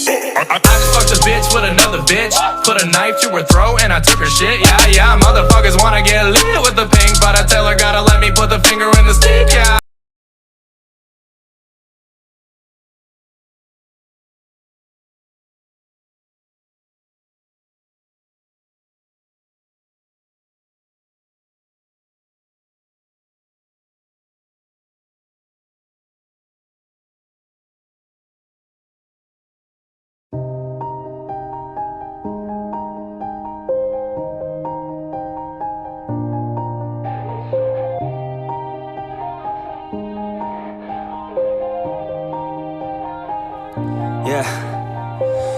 I just fucked a bitch with another bitch, put a knife to her throat and I took her shit. Yeah, motherfuckers wanna get lit with the pink, but I tell her gotta let me put the finger in the stick, yeah. Yeah.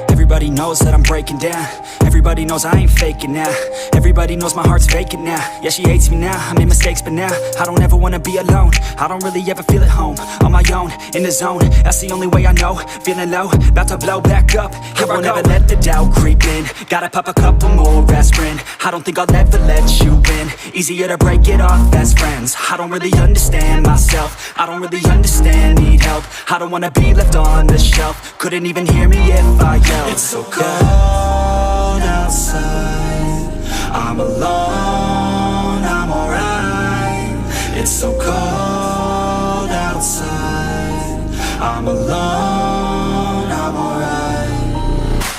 Everybody knows that I'm breaking down. Everybody knows I ain't faking now. Everybody knows my heart's vacant now. Yeah, she hates me now, I made mistakes but now I don't ever wanna be alone. I don't really ever feel at home. On my own, in the zone, that's the only way I know. Feeling low, about to blow back up. Here I won't ever let the doubt creep in. Gotta pop a couple more aspirin. I don't think I'll ever let you in. Easier to break it off as friends. I don't really understand myself. I don't really understand, need help. I don't wanna be left on the shelf. Couldn't even hear me if I yelled. It's so cold outside, I'm alone, I'm alright. It's so cold outside, I'm alone, I'm alright.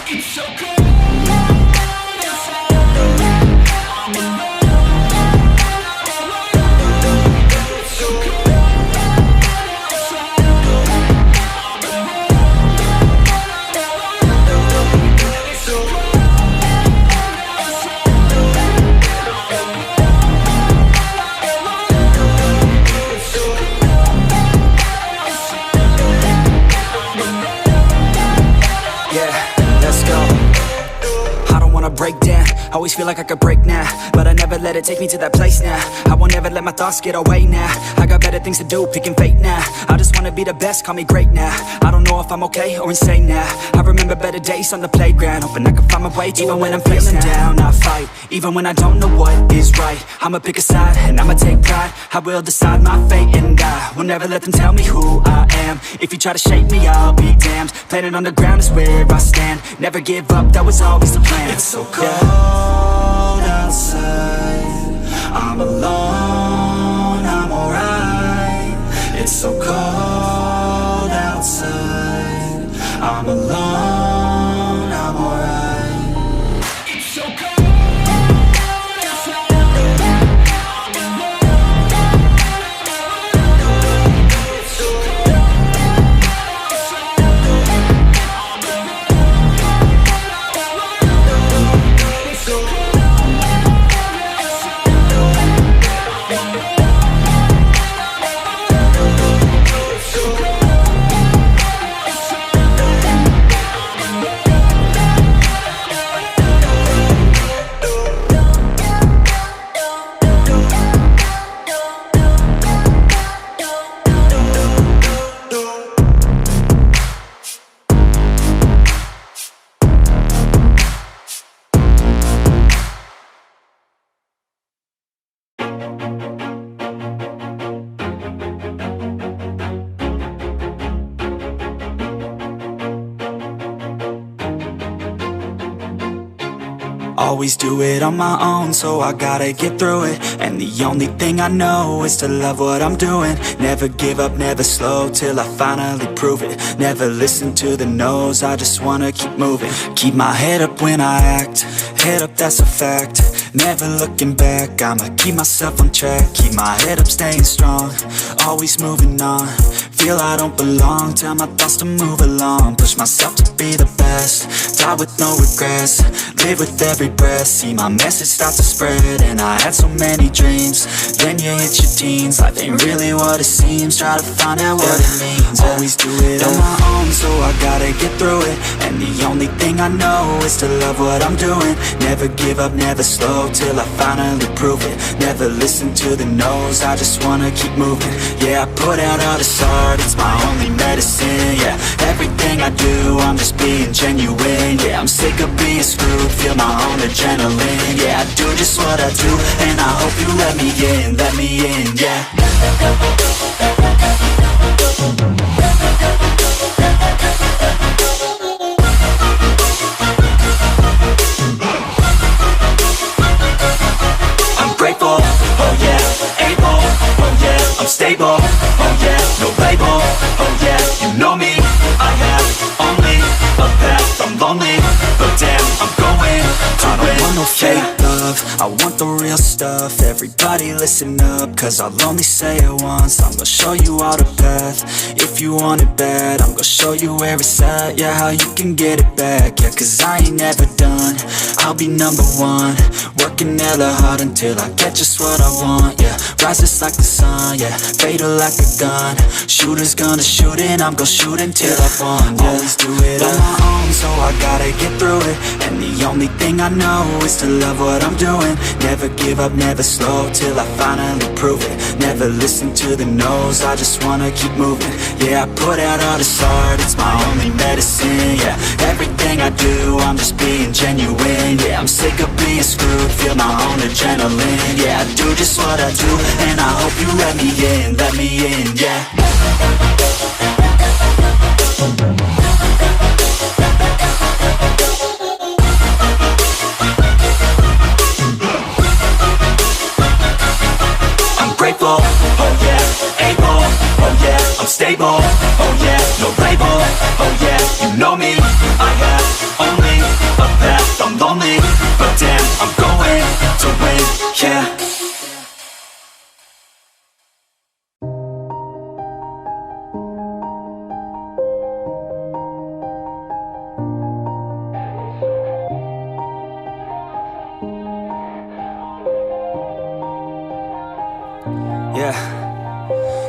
It's so cold. Break down, always feel like I could break now, but I never let it take me to that place now. I won't ever let my thoughts get away now. I got better things to do, picking fate now. I just wanna be the best, call me great now. I don't know if I'm okay or insane now. I remember better days on the playground, hoping I can find my way even when I'm feeling down. I fight, even when I don't know what is right. I'ma pick a side, and I'ma take pride. I will decide my fate, and I will never let them tell me who I am. If you try to shape me, I'll be damned. Planet on the ground is where I stand. Never give up, that was always the plan. It's so cold outside, I'm alone, I'm alright. It's so cold outside, I'm alone, I'm alright. It's so cold. Always do it on my own, so I gotta get through it. And the only thing I know is to love what I'm doing. Never give up, never slow, till I finally prove it. Never listen to the no's, I just wanna keep moving. Keep my head up when I act, head up, that's a fact. Never looking back, I'ma keep myself on track. Keep my head up, staying strong, always moving on. Feel I don't belong, tell my thoughts to move along. Push myself to be the best, die with no regrets. Live with every breath, see my message start to spread. And I had so many dreams, then you hit your teens. Life ain't really what it seems, try to find out what it means. Always do it on my own, so I gotta get through it. And the only thing I know is to love what I'm doing. Never give up, never slow, till I finally prove it. Never listen to the no's, I just wanna keep moving. Yeah, I put out all this art, it's my only medicine. Yeah, everything I do, I'm just being genuine. Yeah, I'm sick of being screwed, feel my own adrenaline. Yeah, I do just what I do, and I hope you let me in, yeah. lonely, but damn, I'm going to win. I don't want no fake love, I want the real stuff. Everybody listen up, cause I'll only say it once. I'm gonna show you all the path. If you want it bad, I'm gonna show you where it's at. Yeah, how you can get it back. Yeah, cause I ain't never done, I'll be number one. Working hella hard until I get just what I want. Yeah, rises like the sun, yeah, fatal like a gun. Shooters gonna shoot and I'm gonna shoot until I won. Yeah, always do it on my own, so I gotta get through it. And the only thing I know is to love what I'm doing. Never give up, never slow, till I finally prove it. Never listen to the no's, I just wanna keep moving. Yeah, I put out all this art, it's my only medicine. Yeah, everything I do, I'm just being genuine. Yeah, I'm sick of being screwed, feel my own adrenaline. Yeah, I do just what I do, and I hope you let me in, yeah. Grateful, oh yeah, able, oh yeah, I'm stable, oh yeah, no label, oh yeah, you know me, I have only a path, I'm lonely, but damn, I'm going to win, yeah. Yeah,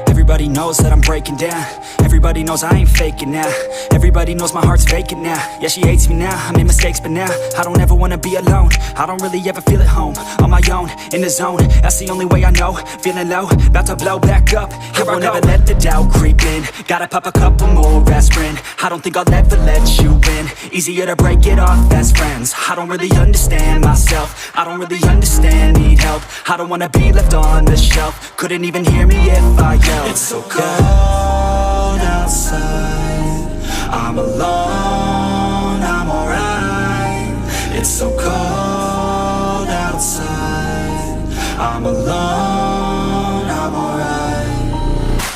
everybody knows that I'm breaking down. Everybody knows I ain't faking now. Everybody knows my heart's vacant now. Yeah, she hates me now, I made mistakes but now I don't ever wanna be alone. I don't really ever feel at home. On my own, in the zone, that's the only way I know. Feeling low, about to blow back up. Here I never let the doubt creep in. Gotta pop a couple more aspirin. I don't think I'll ever let you in. Easier to break it off as friends. I don't really understand myself, I don't really understand, need help. I don't wanna be left on the shelf. Couldn't even hear me if I yelled. It's so cold outside, I'm alone, I'm alright. It's so cold outside, I'm alone, I'm alright.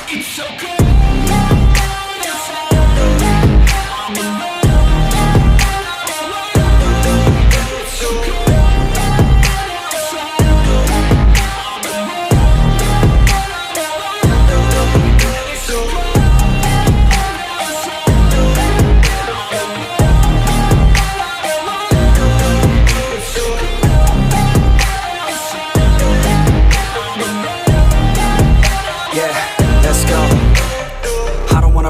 It's so cold.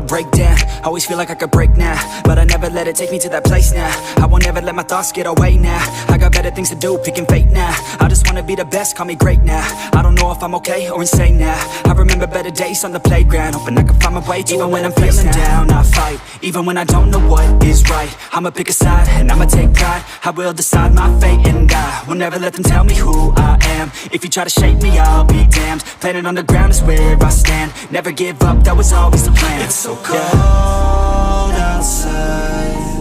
Break down, always feel like I could break now, but I never let it take me to that place now. I won't ever let my thoughts get away now. I got better things to do, picking fate now. I just wanna be the best, call me great now. I don't know if I'm okay or insane now. I remember better days on the playground, hoping I can find my way to even when I'm feeling down, I fight, even when I don't know what is right. I'ma pick a side, and I'ma take pride. I will decide my fate, and I will never let them tell me who I am. If you try to shape me, I'll be damned. Planet on the ground is where I stand. Never give up, that was always the plan. It's so cold outside,